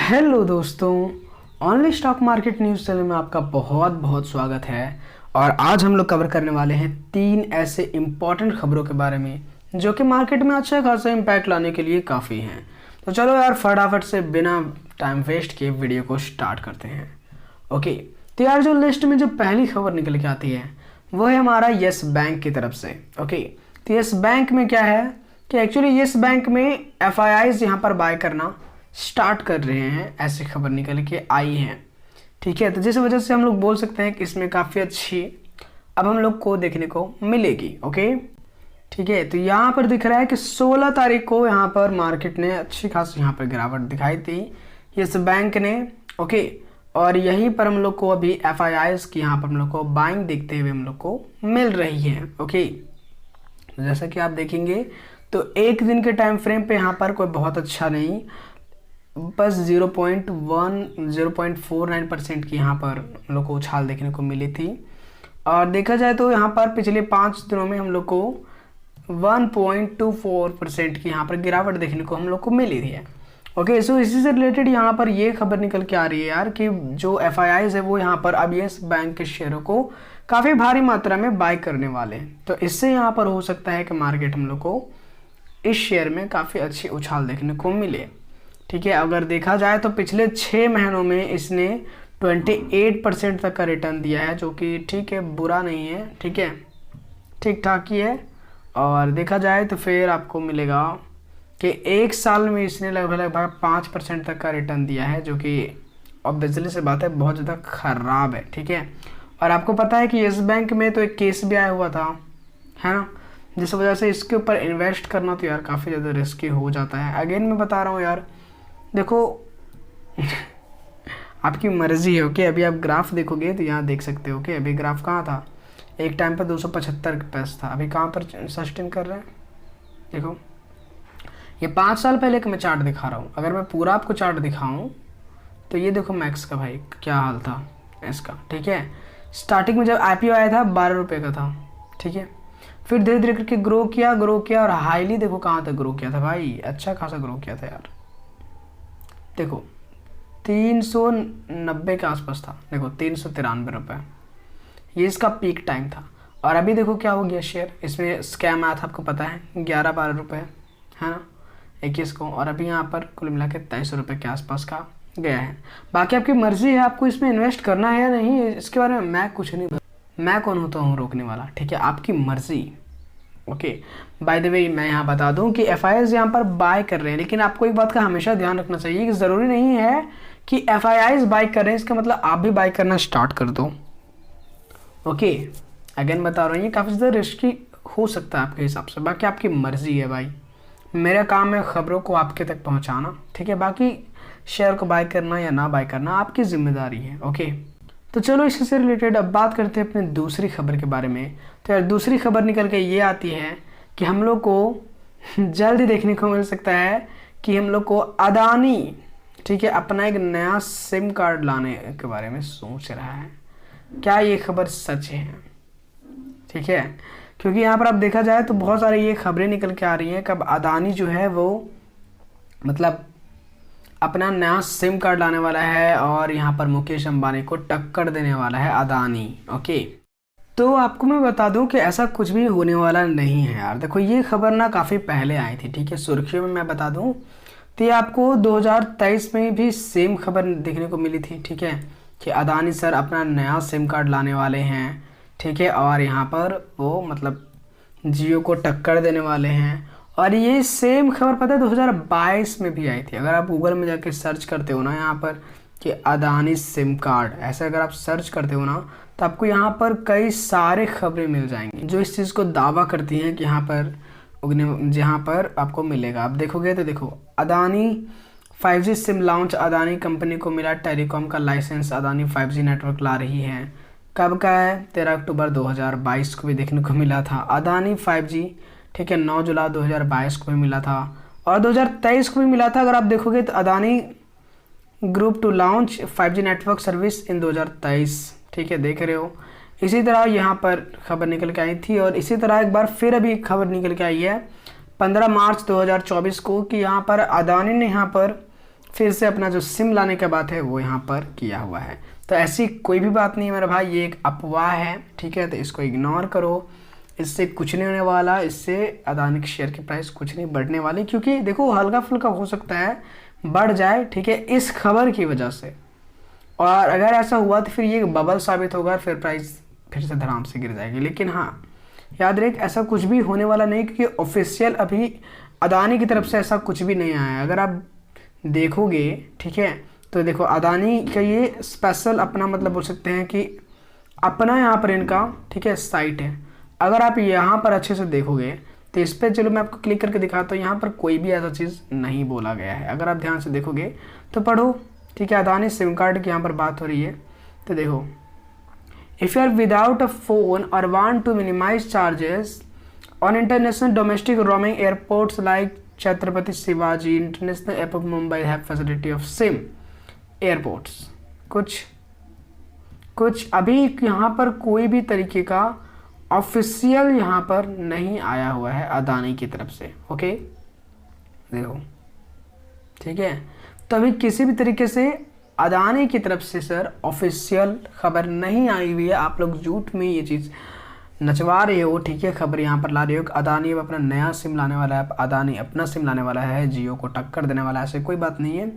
Hello दोस्तों, online stock market news channel में आपका बहुत बहुत स्वागत है। और आज हम लोग कवर करने वाले हैं 3 ऐसे इम्पॉर्टेंट खबरों के बारे में जो कि मार्केट में अच्छा खासा इम्पैक्ट लाने के लिए काफ़ी हैं। तो चलो यार फटाफट से बिना टाइम वेस्ट किए वीडियो को स्टार्ट करते हैं। ओके, तो यार जो लिस्ट में जो पहली खबर निकल के आती है वो है हमारा येस बैंक की तरफ से। ओके, तो येस बैंक में क्या है कि एक्चुअली येस बैंक में एफआईआईज यहाँ पर बाय करना स्टार्ट कर रहे हैं, ऐसी खबर निकल के आई है। ठीक है, तो जिस वजह से हम लोग बोल सकते हैं कि इसमें काफ़ी अच्छी अब हम लोग को देखने को मिलेगी। ओके, ठीक है, तो यहाँ पर दिख रहा है कि 16 तारीख को यहाँ पर मार्केट ने अच्छी खासी यहाँ पर गिरावट दिखाई थी येस बैंक ने। ओके, और यहीं पर हम लोग को अभी एफआईआईज की यहाँ पर हम लोग को बाइंग देखते हुए हम लोग को मिल रही है। ओके, जैसा कि आप देखेंगे तो एक दिन के टाइम फ्रेम पे यहाँ पर कोई बहुत अच्छा नहीं, बस 0.49% की यहाँ पर हम लोग को उछाल देखने को मिली थी। और देखा जाए तो यहाँ पर पिछले 5 दिनों में हम लोग को 1.24% की यहाँ पर गिरावट देखने को हम लोग को मिली थी। ओके, सो इसी से रिलेटेड यहाँ पर ये खबर निकल के आ रही है यार कि जो एफआईआईज है वो यहाँ पर अब येस बैंक के शेयरों को काफ़ी भारी मात्रा में बाय करने वाले हैं। तो इससे यहाँ पर हो सकता है कि मार्केट हम लोग को इस शेयर में काफ़ी अच्छी उछाल देखने को मिले। ठीक है, अगर देखा जाए तो पिछले 6 महीनों में इसने 28% तक का रिटर्न दिया है, जो कि ठीक है, बुरा नहीं है। ठीक है, ठीक ठाक ही है। और देखा जाए तो फिर आपको मिलेगा कि 1 साल में इसने लगभग 5% तक का रिटर्न दिया है, जो कि ऑब्वियसली से बात है बहुत ज़्यादा ख़राब है। ठीक है, और आपको पता है कि येस बैंक में तो एक केस भी आया हुआ था, है ना, जिस वजह से इसके ऊपर इन्वेस्ट करना तो यार काफ़ी ज़्यादा रिस्की हो जाता है। अगेन मैं बता रहा हूँ यार, देखो आपकी मर्जी है। ओके, अभी आप ग्राफ देखोगे तो यहाँ देख सकते हो कि अभी ग्राफ कहाँ था, एक टाइम पर 275 पैसा था, अभी कहाँ पर सस्टेन कर रहे हैं। देखो ये 5 साल पहले का मैं चार्ट दिखा रहा हूँ। अगर मैं पूरा आपको चार्ट दिखाऊँ तो ये देखो मैक्स का भाई क्या हाल था इसका। ठीक है, स्टार्टिंग में जब आईपीओ आया था 12 रुपये का था। ठीक है, फिर धीरे धीरे करके ग्रो किया और हाईली देखो कहाँ तक ग्रो किया था भाई, अच्छा खासा ग्रो किया था यार। देखो 390 के आसपास था, देखो 393 रुपये ये इसका पीक टाइम था। और अभी देखो क्या हो गया शेयर, इसमें स्कैम आया था आपको पता है, 11-12 रुपये है ना 21 को, और अभी यहाँ पर कुल मिला के 23 रुपये के आसपास का गया है। बाकी आपकी मर्जी है आपको इसमें इन्वेस्ट करना है या नहीं, इसके बारे में मैं कुछ नहीं, मैं कौन होता हूँ रोकने वाला। ठीक है, आपकी मर्जी। ओके, बाय द वे मैं यहाँ बता दूँ कि एफआईआईज यहाँ पर बाय कर रहे हैं, लेकिन आपको एक बात का हमेशा ध्यान रखना चाहिए कि ज़रूरी नहीं है कि एफआईआईज बाय कर रहे हैं इसका मतलब आप भी बाय करना स्टार्ट कर दो। ओके, अगेन बता रहा हूँ ये काफ़ी ज़्यादा रिस्की हो सकता है आपके हिसाब से, बाकी आपकी मर्जी है भाई। मेरा काम है खबरों को आपके तक पहुँचाना। ठीक है, बाकी शेयर को बाय करना या ना बाय करना आपकी जिम्मेदारी है। ओके, तो चलो इसी से रिलेटेड अब बात करते हैं अपनी दूसरी खबर के बारे में। तो यार दूसरी खबर निकल के ये आती है कि हम लोग को जल्द ही देखने को मिल सकता है कि हम लोग को अदानी, ठीक है, अपना एक नया सिम कार्ड लाने के बारे में सोच रहा है। क्या ये खबर सच है? ठीक है, क्योंकि यहाँ पर अब देखा जाए तो बहुत सारी ये खबरें निकल के आ रही हैं कि अब अदानी जो है वो मतलब अपना नया सिम कार्ड लाने वाला है और यहाँ पर मुकेश अंबानी को टक्कर देने वाला है अदानी। ओके, तो आपको मैं बता दूं कि ऐसा कुछ भी होने वाला नहीं है यार। देखो ये खबर ना काफ़ी पहले आई थी, ठीक है, सुर्खियों में मैं बता दूं तो ये आपको 2023 में भी सेम खबर देखने को मिली थी। ठीक है, कि अदानी सर अपना नया सिम कार्ड लाने वाले हैं। ठीक है, और यहाँ पर वो मतलब जियो को टक्कर देने वाले हैं। और ये सेम खबर पता है 2022 में भी आई थी। अगर आप गूगल में जाके सर्च करते हो ना यहाँ पर कि अदानी सिम कार्ड, ऐसे अगर आप सर्च करते हो ना तो आपको यहाँ पर कई सारे खबरें मिल जाएंगी जो इस चीज़ को दावा करती हैं कि यहाँ पर जहाँ पर आपको मिलेगा। आप देखोगे तो देखो Adani 5G SIM launch, Adani company को मिला टेलीकॉम का लाइसेंस, अदानी 5G नेटवर्क ला रही है। कब का है? 13 अक्टूबर 2022 को भी देखने को मिला था अदानी 5G। ठीक है, 9 जुलाई 2022 को भी मिला था और 2023 को भी मिला था। अगर आप देखोगे तो Adani group to launch 5G network service in 2023। ठीक है, देख रहे हो। इसी तरह यहाँ पर खबर निकल के आई थी और इसी तरह एक बार फिर अभी खबर निकल के आई है 15 मार्च 2024 को कि यहाँ पर अदानी ने यहाँ पर फिर से अपना जो सिम लाने का बात है वो यहाँ पर किया हुआ है। तो ऐसी कोई भी बात नहीं है मेरा भाई, ये एक अफवाह है, ठीक है। तो इसको इग्नोर करो, इससे कुछ नहीं होने वाला, इससे अदानी के शेयर की प्राइस कुछ नहीं बढ़ने वाली, क्योंकि देखो हल्का फुल्का हो सकता है बढ़ जाए, ठीक है, इस खबर की वजह से। और अगर ऐसा हुआ तो फिर ये बबल साबित होगा, फिर प्राइस फिर से धड़ाम से गिर जाएगी। लेकिन हाँ, याद रख ऐसा कुछ भी होने वाला नहीं, क्योंकि ऑफिशियल अभी अदानी की तरफ से ऐसा कुछ भी नहीं आया है। अगर आप देखोगे, ठीक है, तो देखो अदानी का ये स्पेशल अपना मतलब बोल सकते हैं कि अपना यहाँ पर इनका, ठीक है, साइट है। अगर आप यहाँ पर अच्छे से देखोगे तो इस पर, चलो मैं आपको क्लिक करके दिखाता हूँ, यहाँ पर कोई भी ऐसा चीज़ नहीं बोला गया है। अगर आप ध्यान से देखोगे तो पढ़ो, ठीक है, अदानी सिम कार्ड की यहाँ पर बात हो रही है। तो देखो, if you are without a phone और want to minimise charges on international domestic roaming airports like Chhatrapati Shivaji international airport Mumbai have facility of SIM airports. कुछ अभी यहाँ पर कोई भी तरीके का ऑफिशियल यहाँ पर नहीं आया हुआ है अदानी की तरफ से। ओके, देखो, ठीक है, तो अभी किसी भी तरीके से अदानी की तरफ से सर ऑफिशियल खबर नहीं आई हुई है। आप लोग झूठ में ये चीज़ नचवा रहे हो, ठीक है, खबर यहाँ पर ला रहे हो कि अदानी अब अपना नया सिम लाने वाला है, अदानी अपना सिम लाने वाला है, जियो को टक्कर देने वाला है। ऐसे कोई बात नहीं है,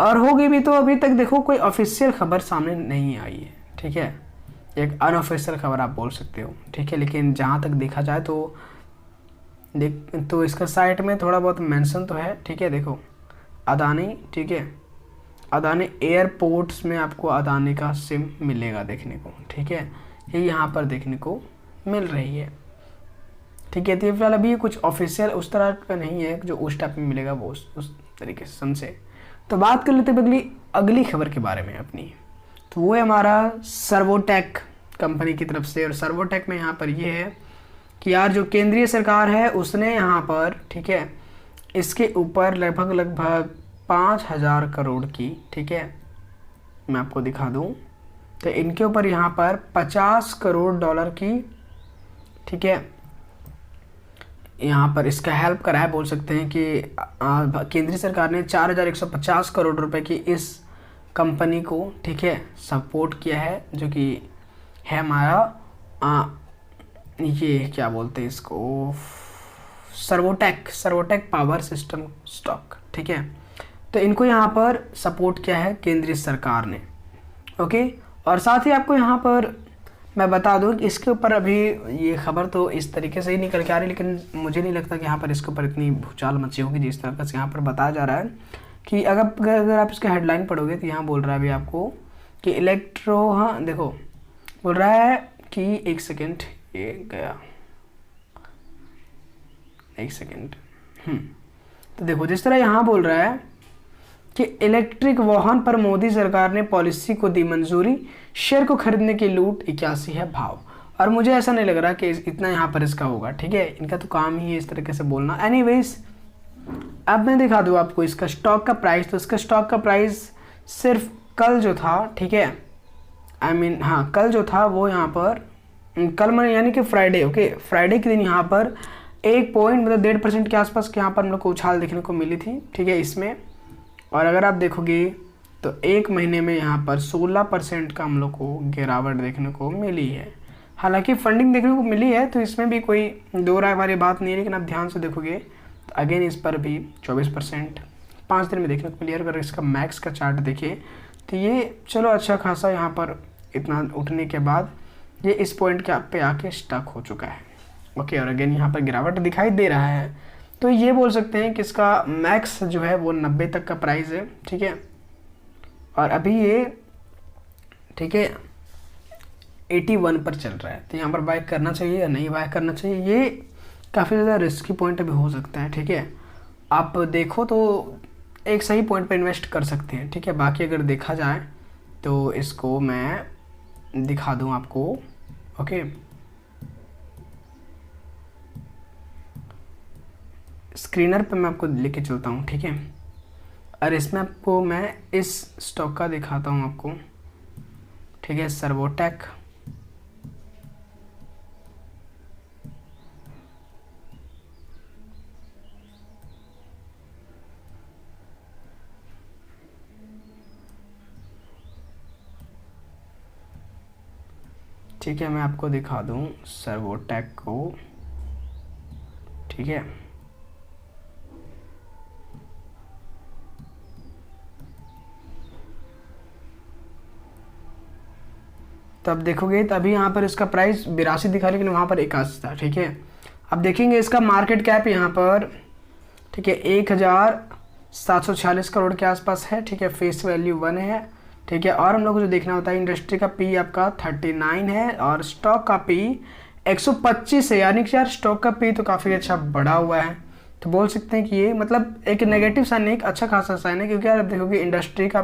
और होगी भी तो अभी तक देखो कोई ऑफिशियल खबर सामने नहीं आई है, ठीक है, एक अनऑफिशियल खबर आप बोल सकते हो, ठीक है। लेकिन जहाँ तक देखा जाए तो तो इसका साइट में थोड़ा बहुत मेंशन तो है, ठीक है। देखो अदानी, ठीक है, अदानी एयरपोर्ट्स में आपको अदानी का सिम मिलेगा देखने को, ठीक है, ये यहाँ पर देखने को मिल रही है, ठीक है। तो फिलहाल अभी कुछ ऑफिशियल उस तरह का नहीं है जो उस टाइप में मिलेगा, वो उस तरीके से समझे। तो बात कर लेते हैं अगली खबर के बारे में अपनी। तो वो है हमारा सर्वोटेक कंपनी की तरफ से। और सर्वोटेक में यहाँ पर ये है कि यार जो केंद्रीय सरकार है उसने यहाँ पर, ठीक है, इसके ऊपर लगभग 5,000 करोड़ की, ठीक है, मैं आपको दिखा दूँ तो इनके ऊपर यहाँ पर 50 करोड़ डॉलर की, ठीक है, यहाँ पर इसका हेल्प करा है। बोल सकते हैं कि केंद्रीय सरकार ने 4,150 करोड़ रुपए की इस कंपनी को, ठीक है, सपोर्ट किया है, जो कि है हमारा ये क्या बोलते हैं इसको, सर्वोटेक पावर सिस्टम स्टॉक, ठीक है। तो इनको यहाँ पर सपोर्ट किया है केंद्रीय सरकार ने। ओके, और साथ ही आपको यहाँ पर मैं बता दूं कि इसके ऊपर अभी ये खबर तो इस तरीके से ही निकल के आ रही है, लेकिन मुझे नहीं लगता कि यहाँ पर इसके ऊपर इतनी भूचाल मची होगी जिस तरह से यहाँ पर बताया जा रहा है। कि अगर आप इसका हेडलाइन पढ़ोगे तो यहाँ बोल रहा है अभी आपको कि हाँ देखो, बोल रहा है कि एक सेकेंड, ये गया, एक सेकेंड, तो देखो जिस तरह यहाँ बोल रहा है कि इलेक्ट्रिक वाहन पर मोदी सरकार ने पॉलिसी को दी मंजूरी, शेयर को खरीदने की लूट 81 है भाव। और मुझे ऐसा नहीं लग रहा कि इतना यहाँ पर इसका होगा, ठीक है, इनका तो काम ही है इस तरीके से बोलना। एनीवेज, अब मैं दिखा दूँ आपको इसका स्टॉक का प्राइस। तो इसका स्टॉक का प्राइस सिर्फ कल जो था, ठीक है, हाँ कल जो था वो यहाँ पर कल यानी कि फ्राइडे, ओके, फ्राइडे के दिन यहाँ पर 1.1.5% के आसपास के यहाँ पर हम लोग को उछाल देखने को मिली थी, ठीक है, इसमें। और अगर आप देखोगे तो एक महीने में यहाँ पर 16% का हम लोग को गिरावट देखने को मिली है। हालांकि फंडिंग देखने को मिली है, तो इसमें भी कोई दो राय वाली बात नहीं है, लेकिन आप ध्यान से देखोगे तो अगेन इस पर भी 24% 5 दिन में देखने को मिली है। अगर इसका मैक्स का चार्ट देखिए तो ये चलो अच्छा खासा यहाँ पर इतना उठने के बाद ये इस पॉइंट के पे आके स्टक हो चुका है, ओके। और अगेन यहाँ पर गिरावट दिखाई दे रहा है, तो ये बोल सकते हैं कि इसका मैक्स जो है वो 90 तक का प्राइस है, ठीक है। और अभी ये, ठीक है, 81 पर चल रहा है। तो यहाँ पर बाय करना चाहिए या नहीं बाय करना चाहिए, ये काफ़ी ज़्यादा रिस्की पॉइंट अभी हो सकता है, ठीक है। आप देखो तो एक सही पॉइंट पर इन्वेस्ट कर सकते हैं, ठीक है। बाकी अगर देखा जाए तो इसको मैं दिखा दूँ आपको, ओके। स्क्रीनर पे मैं आपको लेके चलता हूँ, ठीक है, और इसमें आपको मैं इस स्टॉक का दिखाता हूँ आपको, ठीक है, सर्वोटेक। ठीक है, मैं आपको दिखा दूं सर्वोटेक को। ठीक है, तब देखोगे तो अभी यहाँ पर इसका प्राइस 82 दिखा, लेकिन वहाँ पर 81 था। ठीक है, अब देखेंगे इसका मार्केट कैप यहाँ पर, ठीक है, 1746 करोड़ के आसपास है। ठीक है, फेस वैल्यू 1 है। ठीक है, और हम लोग को जो देखना होता है, इंडस्ट्री का पी आपका 39 है और स्टॉक का पी 125 है, यानी कि यार स्टॉक का पी तो काफ़ी अच्छा बढ़ा हुआ है। तो बोल सकते हैं कि ये मतलब एक नेगेटिव साइन है, एक अच्छा खासा साइन है, क्योंकि यार अब देखोगे इंडस्ट्री का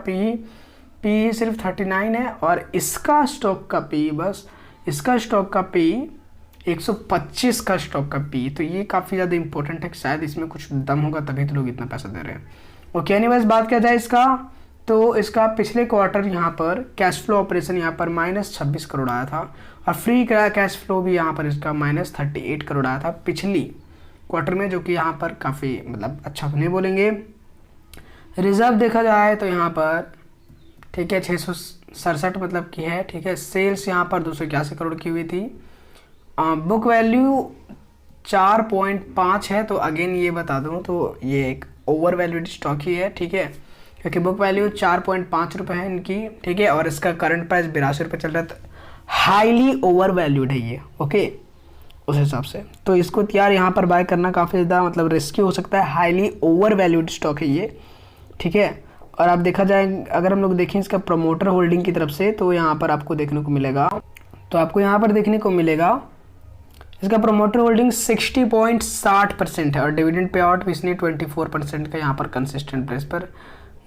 पी सिर्फ 39 है और इसका स्टॉक का पी, बस इसका स्टॉक का पी 125 का स्टॉक का पी, तो ये काफ़ी ज़्यादा इंपॉर्टेंट है। शायद इसमें कुछ दम होगा तभी तो लोग इतना पैसा दे रहे हैं। ओके, एनीवेज बात किया जाए इसका, तो इसका पिछले क्वार्टर यहाँ पर कैश फ्लो ऑपरेशन यहाँ पर -26 करोड़ आया था और फ्री कैश फ्लो भी यहाँ पर इसका -38 करोड़ आया था पिछली क्वार्टर में, जो कि यहाँ पर काफ़ी मतलब अच्छा नहीं बोलेंगे। रिजर्व देखा जाए तो यहाँ पर, ठीक है, 667 मतलब की है। ठीक है, सेल्स यहाँ पर 281 करोड़ की हुई थी। बुक वैल्यू 4.5 है, तो अगेन ये बता दूँ तो ये एक ओवर वैल्यूड स्टॉक ही है। ठीक है, क्योंकि बुक वैल्यू 4.5 रुपये है इनकी। ठीक है, और इसका करंट प्राइस 82 रुपये चल रहा है, तो हाईली ओवर वैल्यूड है ये। ओके, उस हिसाब से तो इसको यार यहाँ पर बाय करना काफ़ी ज़्यादा मतलब रिस्की हो सकता है। हाईली ओवर वैल्यूड स्टॉक है ये। ठीक है, और आप देखा जाए, अगर हम लोग देखें इसका प्रमोटर होल्डिंग की तरफ से, तो यहाँ पर आपको देखने को मिलेगा, तो आपको यहाँ पर देखने को मिलेगा इसका प्रमोटर होल्डिंग 60.60% है और डिविडेंड पे आउट भी इसने 24% का यहाँ पर कंसिस्टेंट बेस पर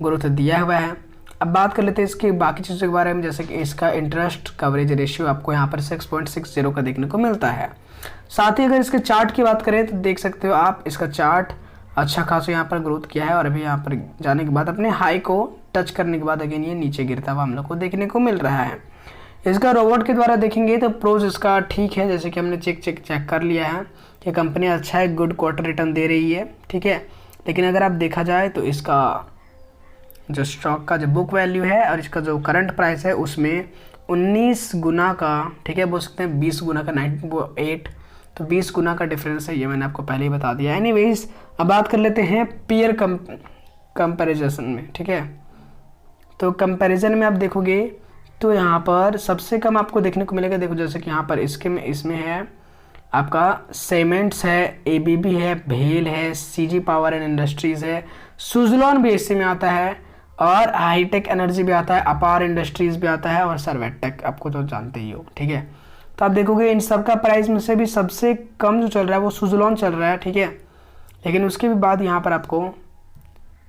ग्रोथ दिया हुआ है। अब बात कर लेते हैं इसकी बाकी चीज़ों के बारे में, जैसे कि इसका इंटरेस्ट कवरेज रेशियो आपको यहाँ पर 6.60 का देखने को मिलता है। साथ ही अगर इसके चार्ट की बात करें तो देख सकते हो आप, इसका चार्ट अच्छा खासा यहाँ पर ग्रोथ किया है और अभी यहाँ पर जाने के बाद अपने हाई को टच करने के बाद अगेन ये नीचे गिरता हुआ हम लोग को देखने को मिल रहा है। इसका रोबोट के द्वारा देखेंगे तो प्रोज इसका ठीक है, जैसे कि हमने चेक कर लिया है कि कंपनी अच्छा है, गुड क्वार्टर रिटर्न दे रही है। ठीक है, लेकिन अगर आप देखा जाए तो इसका जो स्टॉक का जो बुक वैल्यू है और इसका जो करंट प्राइस है उसमें 19 गुना का, ठीक है, बोल सकते हैं 20 गुना का 9.8, तो 20 गुना का डिफरेंस है, ये मैंने आपको पहले ही बता दिया। एनीवेज अब बात कर लेते हैं पीयर कंपैरिजन में। ठीक है, तो कंपैरिजन में आप देखोगे तो यहाँ पर सबसे कम आपको देखने को मिलेगा, देखो जैसे कि यहाँ पर इसमें है आपका सीमेंट्स है, एबीबी है, भेल है, सीजी पावर एंड इंडस्ट्रीज़ है, सुजलॉन भी इसी में आता है और हाईटेक एनर्जी भी आता है, अपार इंडस्ट्रीज़ भी आता है और सर्वेटेक आपको तो जानते ही हो। ठीक है, तो आप देखोगे इन सब का प्राइस में से भी सबसे कम जो चल रहा है वो सुजलॉन चल रहा है। ठीक है, लेकिन उसके भी बाद यहाँ पर आपको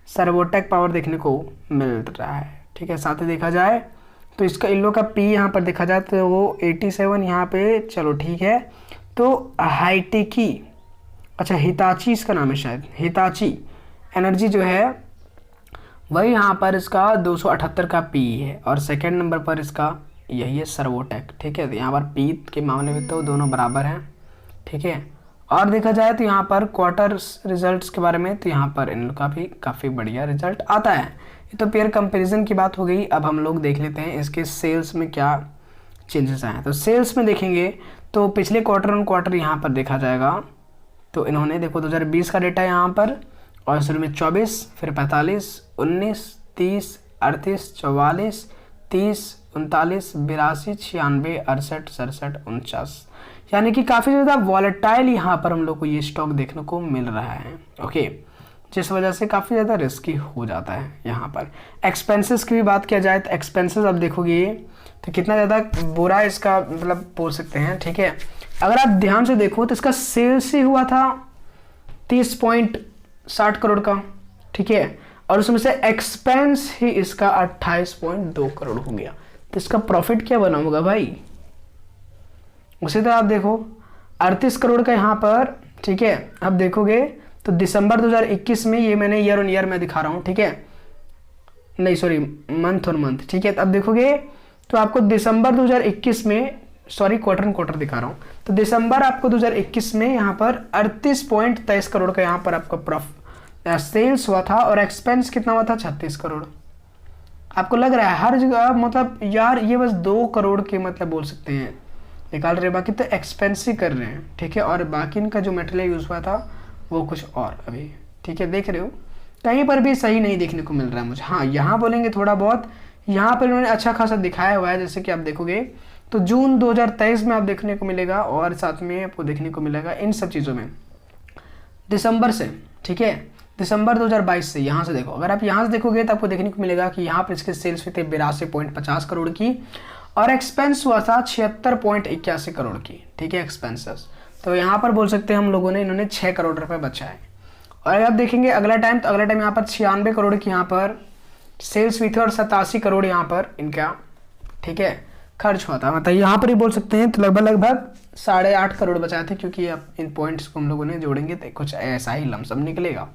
सर्वोटेक पावर देखने को मिल रहा है। ठीक है, साथ ही देखा जाए तो इसका इन लोग का पी यहाँ पर देखा जाए तो वो 87 यहाँ पे, चलो ठीक है। तो हाईटेकी, अच्छा हिताची इसका नाम है शायद, हिताची एनर्जी जो है वही यहाँ पर इसका 278 का पी है और सेकंड नंबर पर इसका यही है सर्वोटेक। ठीक है, तो यहाँ पर पी के मामले में तो दोनों बराबर हैं। ठीक है, और देखा जाए तो यहाँ पर क्वार्टर रिजल्ट्स के बारे में, तो यहाँ पर इन लोग का भी काफ़ी बढ़िया रिजल्ट आता है। ये तो पेयर कंपैरिजन की बात हो गई। अब हम लोग देख लेते हैं इसके सेल्स में क्या चेंजेस आए हैं। तो सेल्स में देखेंगे तो पिछले क्वार्टर ऑन क्वार्टर यहाँ पर देखा जाएगा तो इन्होंने देखो 2020 का डेटा यहाँ पर और शुरू में 24, फिर 45, 19, 30, 38, 44, 30, 39, 82, 96, 68, 67, 49, यानी कि काफ़ी ज़्यादा वॉलेटाइल यहाँ पर हम लोग को ये स्टॉक देखने को मिल रहा है। ओके, जिस वजह से काफ़ी ज़्यादा रिस्की हो जाता है। यहाँ पर एक्सपेंसेस की भी बात किया जाए तो एक्सपेंसेस अब देखोगे तो कितना ज़्यादा बुरा इसका मतलब बोल सकते हैं। ठीक है, अगर आप ध्यान से देखो तो इसका सेल्स ही हुआ था 30.60 करोड़ का। ठीक है, और उसमें से एक्सपेंस ही इसका 28.2 करोड़ हो गया, तो इसका प्रॉफिट क्या बना होगा भाई। उसी तरह आप देखो 38 करोड़ का यहाँ पर। ठीक है, अब देखोगे तो दिसंबर 2021 में, ये मैंने ईयर ऑन ईयर में दिखा रहा हूँ। ठीक है, नहीं सॉरी मंथ ऑन मंथ। ठीक है, तो अब देखोगे तो आपको दिसंबर 2021 में, सॉरी क्वार्टर ऑन क्वार्टर दिखा रहा हूँ, तो दिसंबर आपको 2021 में यहाँ पर 38.23 करोड़ का यहाँ पर आपका सेल्स हुआ था और एक्सपेंस कितना हुआ था 36 करोड़। आपको लग रहा है हर जगह मतलब यार ये बस 2 करोड़ के मतलब बोल सकते हैं निकाल रहे हैं, बाकी तो एक्सपेंसिव कर रहे हैं, ठीक है। और बाकी इनका जो मटेरियल यूज़ हुआ था वो कुछ और अभी, ठीक है। देख रहे हो कहीं पर भी सही नहीं देखने को मिल रहा है मुझे। हाँ, यहाँ बोलेंगे थोड़ा बहुत, यहाँ पर इन्होंने अच्छा खासा दिखाया हुआ है, जैसे कि आप देखोगे तो जून 2023 में आप देखने को मिलेगा, और साथ में आपको देखने को मिलेगा इन सब चीज़ों में दिसंबर से, ठीक है, दिसंबर 2022 से। यहाँ से देखो, अगर आप यहाँ से देखोगे तो आपको देखने को मिलेगा कि यहाँ पर इसके सेल्स हुए थे 82.50 करोड़ की, और एक्सपेंस हुआ था 76.81 करोड़ की, ठीक है, एक्सपेंसेस। तो यहाँ पर बोल सकते हैं हम लोगों ने इन्होंने 6 करोड़ रुपए बचाए। और अगर आप देखेंगे अगला टाइम, तो अगला टाइम यहाँ पर 96 करोड़ की यहाँ पर सेल्स हुई थी, और 87 करोड़ यहाँ पर इनका, ठीक है, खर्च हुआ था। मतलब यहाँ पर ही बोल सकते हैं तो लगभग 8.5 करोड़ बचाए थे, क्योंकि अब इन पॉइंट्स को हम लोगों ने जोड़ेंगे तो कुछ ऐसा ही लमसम निकलेगा।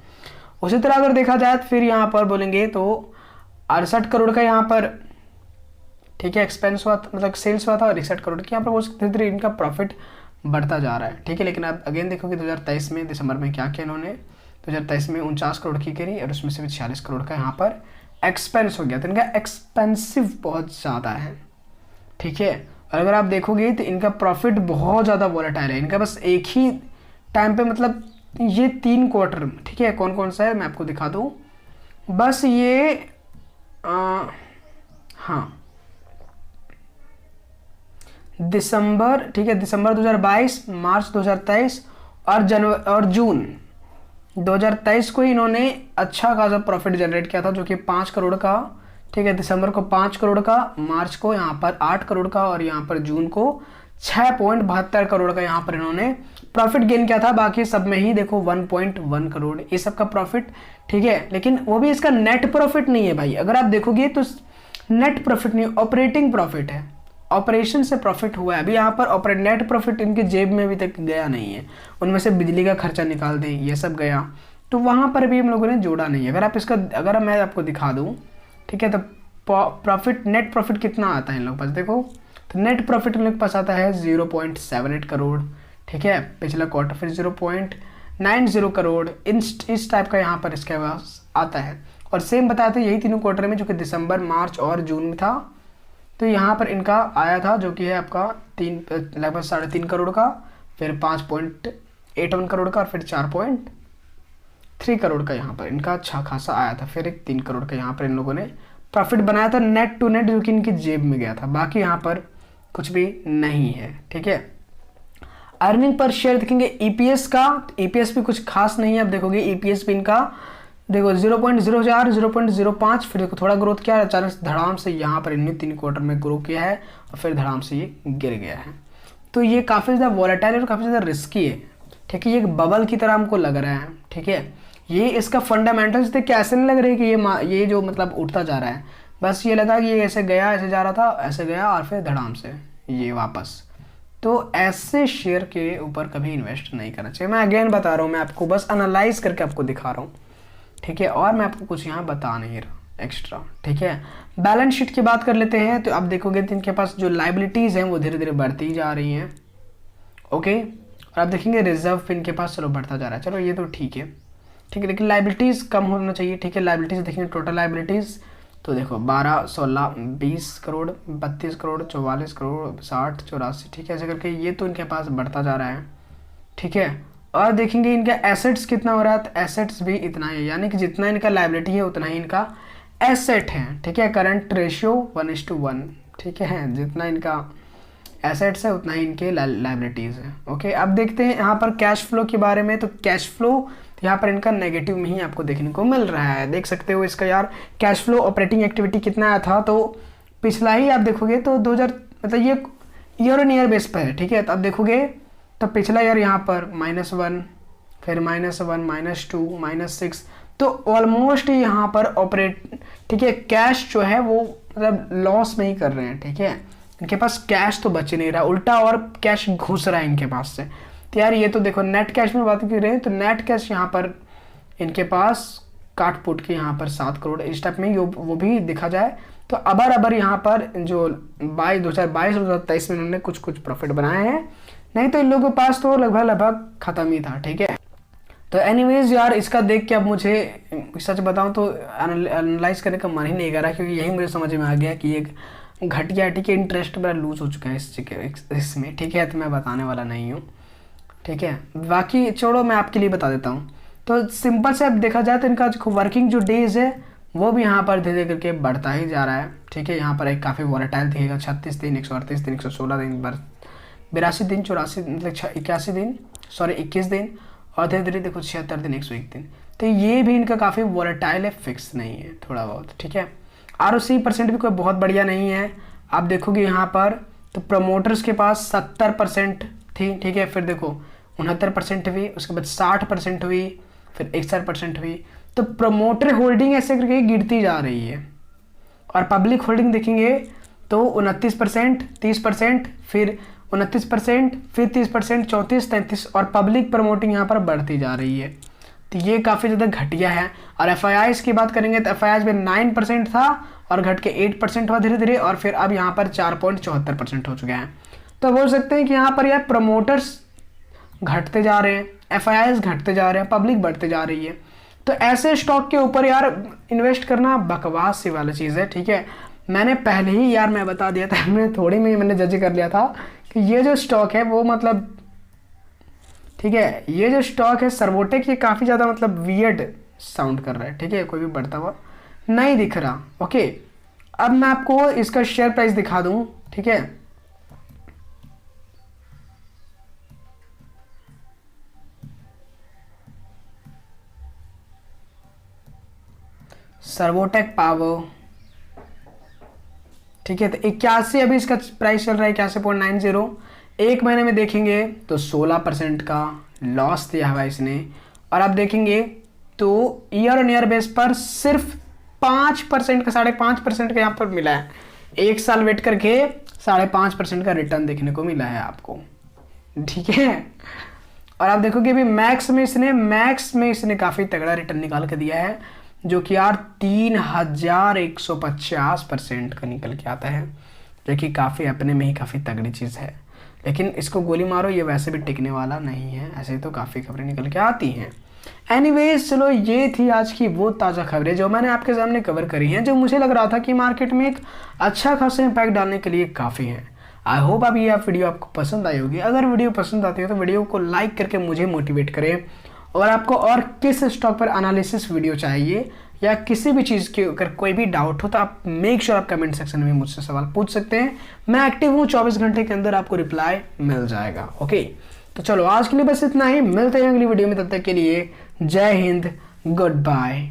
उसी तरह अगर देखा जाए तो फिर यहाँ पर बोलेंगे तो 68 करोड़ का यहाँ पर, ठीक है, एक्सपेंस हुआ, मतलब सेल्स हुआ था, और 61 करोड़ की यहाँ पर वो धीरे धीरे इनका प्रॉफिट बढ़ता जा रहा है, ठीक है। लेकिन आप अगेन देखोगे 2023 में दिसंबर में क्या किया इन्होंने, 2023 में 49 करोड़ की करी, और उसमें से भी 46 करोड़ का यहाँ पर एक्सपेंस हो गया। तो इनका एक्सपेंसिव बहुत ज़्यादा है, ठीक है। और अगर आप देखोगे तो इनका प्रॉफिट बहुत ज़्यादा वॉलेटाइल है, इनका बस एक ही टाइम पे, मतलब ये 3 क्वार्टर, ठीक है, कौन कौन सा है मैं आपको दिखा दूँ, बस ये हाँ दिसंबर, ठीक है, दिसंबर 2022, मार्च 2023 और जून 2023 को ही इन्होंने अच्छा खासा प्रॉफिट जनरेट किया था, जो कि 5 करोड़ का, ठीक है, दिसंबर को 5 करोड़ का, मार्च को यहाँ पर 8 करोड़ का, और यहाँ पर जून को 6.72 करोड़ का यहाँ पर इन्होंने प्रॉफिट गेन किया था। बाकी सब में ही देखो 1.1 करोड़ ये सब का प्रॉफिट, ठीक है। लेकिन वो भी इसका नेट प्रॉफिट नहीं है भाई, अगर आप देखोगे तो नेट प्रॉफिट नहीं, ऑपरेटिंग प्रॉफिट है, ऑपरेशन से प्रॉफिट हुआ है। अभी यहाँ पर नेट प्रॉफिट इनके जेब में अभी तक गया नहीं है, उनमें से बिजली का खर्चा निकाल दें ये सब गया, तो वहाँ पर भी हम लोगों ने जोड़ा नहीं है। अगर मैं आपको दिखा दूँ, ठीक है, तो प्रॉफिट, नेट प्रॉफिट कितना आता है इन लोगों के पास, देखो तो नेट प्रॉफिट इन लोग के पास आता है 0.78 करोड़, ठीक है, पिछला क्वार्टर फिर 0.90 करोड़, इस टाइप का यहाँ पर इसके पास आता है। और सेम बताते हैं यही तीनों क्वार्टर में, जो कि दिसंबर, मार्च और जून में था, तो यहाँ पर इनका आया था जो कि है आपका लगभग 3.5 करोड़ का, फिर 5.81 करोड़ का, और फिर 4.3 करोड़ का यहाँ पर इनका अच्छा खासा आया था, फिर एक 3 करोड़ का यहाँ पर इन लोगों ने प्रॉफिट बनाया था नेट टू नेट, जो कि इनकी जेब में गया था। बाकी यहाँ पर कुछ भी नहीं है, ठीक है। अर्निंग पर शेयर देखेंगे ईपीएस का, ईपीएस भी कुछ खास नहीं है। आप देखोगे ईपीएस भी इनका देखो 0.04, 0.05, फिर देखो थोड़ा ग्रोथ किया है, अचानक से धड़ाम से यहाँ पर इन्होंने 3 क्वार्टर में ग्रो किया है, और फिर धड़ाम से ये गिर गया है। तो ये काफ़ी ज़्यादा वॉलेटाइल और काफ़ी ज़्यादा रिस्की है, ठीक है। ये एक बबल की तरह हमको लग रहा है, ठीक है। ये इसका फंडामेंटल्स देख के ऐसे नहीं लग रही कि ये जो मतलब उठता जा रहा है, बस ये लगा कि ये ऐसे गया, ऐसे जा रहा था, ऐसे गया, और फिर धड़ाम से ये वापस। तो ऐसे शेयर के ऊपर कभी इन्वेस्ट नहीं करना चाहिए। मैं अगेन बता रहा हूँ, मैं आपको बस एनालाइज करके आपको दिखा रहा हूँ, ठीक है, और मैं आपको कुछ यहाँ बता नहीं रहा एक्स्ट्रा, ठीक है। बैलेंस शीट की बात कर लेते हैं, तो आप देखोगे तो इनके पास जो लाइबिलिटीज़ हैं वो धीरे धीरे बढ़ती जा रही हैं, ओके। और आप देखेंगे रिजर्व इनके पास चलो बढ़ता जा रहा है, चलो ये तो ठीक है, ठीक है, लेकिन लाइबिलिटीज़ कम होना चाहिए, ठीक है। लाइबिलिटीज़ देखेंगे टोटल लाइबिलिटीज़, तो देखो 12, 16, 20 करोड़, 32 करोड़, 44 करोड़, 60, 84, ठीक है, ऐसे करके ये तो इनके पास बढ़ता जा रहा है, ठीक है। और देखेंगे इनका एसेट्स कितना हो रहा है, तो एसेट्स भी इतना ही है, यानी कि जितना इनका लाइबिलिटी है उतना ही इनका एसेट है, ठीक है। करंट रेशियो 1:1, ठीक है, जितना इनका एसेट्स है उतना ही इनके लाइबिलिटीज़ है, ओके। अब देखते हैं यहाँ पर कैश फ्लो के बारे में, तो कैश फ्लो यहाँ पर इनका नेगेटिव में ही आपको देखने को मिल रहा है, देख सकते हो इसका यार कैश फ्लो ऑपरेटिंग एक्टिविटी कितना आया था, तो पिछला ही आप देखोगे तो 2000, मतलब ये ईयर ऑन ईयर बेस पर है, ठीक है। तो आप देखोगे तो पिछला ईयर यहाँ पर -1, फिर -1, -2, -6, तो ऑलमोस्ट यहाँ पर ऑपरेट, ठीक है, कैश जो है वो मतलब लॉस में ही कर रहे हैं, ठीक है। इनके पास कैश तो बच नहीं रहा, उल्टा और कैश घुस रहा है इनके पास से। तो यार ये तो देखो नेट कैश में बात कर रहे हैं, तो नेट कैश यहाँ पर इनके पास काट पुट के यहाँ पर 7 करोड़ इस टाइप में वो भी देखा जाए तो अबर यहाँ पर जो 2022 और 2023 में इन्होंने कुछ प्रॉफिट बनाए हैं, नहीं तो इन लोगों के पास तो लगभग खत्म ही था, ठीक है। तो एनीवेज यार इसका देख के अब मुझे सच बताऊं तो एनालाइज करने का मन ही नहीं कर रहा, क्योंकि यही मुझे समझ में आ गया कि एक घटिया है, ठीक है। इंटरेस्ट मेरा लूज हो चुका है इसमें, ठीक है, तो मैं बताने वाला नहीं हूँ, ठीक है। बाकी छोड़ो, मैं आपके लिए बता देता हूँ। तो सिंपल से अब देखा जाए तो इनका जो वर्किंग जो डेज है वो भी यहाँ पर धीरे धीरे करके बढ़ता ही जा रहा है, ठीक है। यहाँ पर एक काफ़ी वॉलेटाइल दिखेगा, 36 दिन, 138 दिन, 116 दिन, 82 दिन, 84 मतलब 81 दिन, सॉरी 21 दिन, और धीरे धीरे देखो 76 दिन, 101 दिन। तो ये भी इनका काफ़ी वॉलेटाइल है, फिक्स नहीं है थोड़ा बहुत, ठीक है। ROC% भी कोई बहुत बढ़िया नहीं है। आप देखोगे यहाँ पर तो प्रमोटर्स के पास 70% थी, ठीक है। फिर देखो 69% हुई, उसके बाद 60% हुई, फिर 61% हुई। तो प्रमोटर होल्डिंग ऐसे करके गिरती जा रही है। और पब्लिक होल्डिंग देखेंगे तो 29%, 30%, फिर 29%, फिर 30%, 34, 33, और पब्लिक प्रमोटिंग यहाँ पर बढ़ती जा रही है। तो ये काफ़ी ज़्यादा घटिया है। और FIIs की बात करेंगे तो FIIs में 9% था और घट के 8% हुआ धीरे धीरे, और फिर अब यहाँ पर 4.74% हो चुके हैं। तो बोल सकते हैं कि यहाँ पर यार प्रमोटर्स घटते जा रहे हैं, FIIs घटते जा रहे हैं, पब्लिक बढ़ते जा रही है। तो ऐसे स्टॉक के ऊपर यार इन्वेस्ट करना बकवास सी वाली चीज़ है, ठीक है। मैंने पहले ही यार मैं बता दिया था, मैंने थोड़ी में मैंने जज कर लिया था कि ये जो स्टॉक है वो मतलब, ठीक है, ये जो स्टॉक है सर्वोटेक, ये काफ़ी ज़्यादा मतलब वियर्ड साउंड कर रहा है, ठीक है। कोई भी बढ़ता हुआ नहीं दिख रहा, ओके। अब मैं आपको इसका शेयर प्राइस दिखा दूं, ठीक है। सर्वोटेक पावर, ठीक है। तो 81 अभी इसका प्राइस चल रहा है, 81.90। एक महीने में देखेंगे तो 16% का लॉस दिया हुआ इसने। और आप देखेंगे तो ईयर ऑन ईयर बेस पर सिर्फ 5% का, 5.5% का यहाँ पर मिला है। एक साल वेट करके 5.5% का रिटर्न देखने को मिला है आपको, ठीक है। और आप देखोगे अभी मैक्स में इसने काफ़ी तगड़ा रिटर्न निकाल के दिया है, जो कि यार 3150% का निकल के आता है, जो कि काफ़ी अपने में ही काफ़ी तगड़ी चीज़ है। लेकिन इसको गोली मारो, ये वैसे भी टिकने वाला नहीं है, ऐसे तो काफ़ी खबरें निकल के आती हैं। एनीवेज चलो, ये थी आज की वो ताज़ा खबरें जो मैंने आपके सामने कवर करी हैं, जो मुझे लग रहा था कि मार्केट में एक अच्छा खासा इम्पैक्ट डालने के लिए काफ़ी है। आई होप अब ये वीडियो आपको पसंद आई होगी। अगर वीडियो पसंद आती है तो वीडियो को लाइक करके मुझे मोटिवेट करें। और आपको और किस स्टॉक पर एनालिसिस वीडियो चाहिए या किसी भी चीज़ के अगर कोई भी डाउट हो तो आप मेक श्योर आप कमेंट सेक्शन में मुझसे सवाल पूछ सकते हैं। मैं एक्टिव हूँ, 24 घंटे के अंदर आपको रिप्लाई मिल जाएगा, ओके। तो चलो आज के लिए बस इतना ही, मिलते हैं अगली वीडियो में, तब तक के लिए जय हिंद, गुड बाय।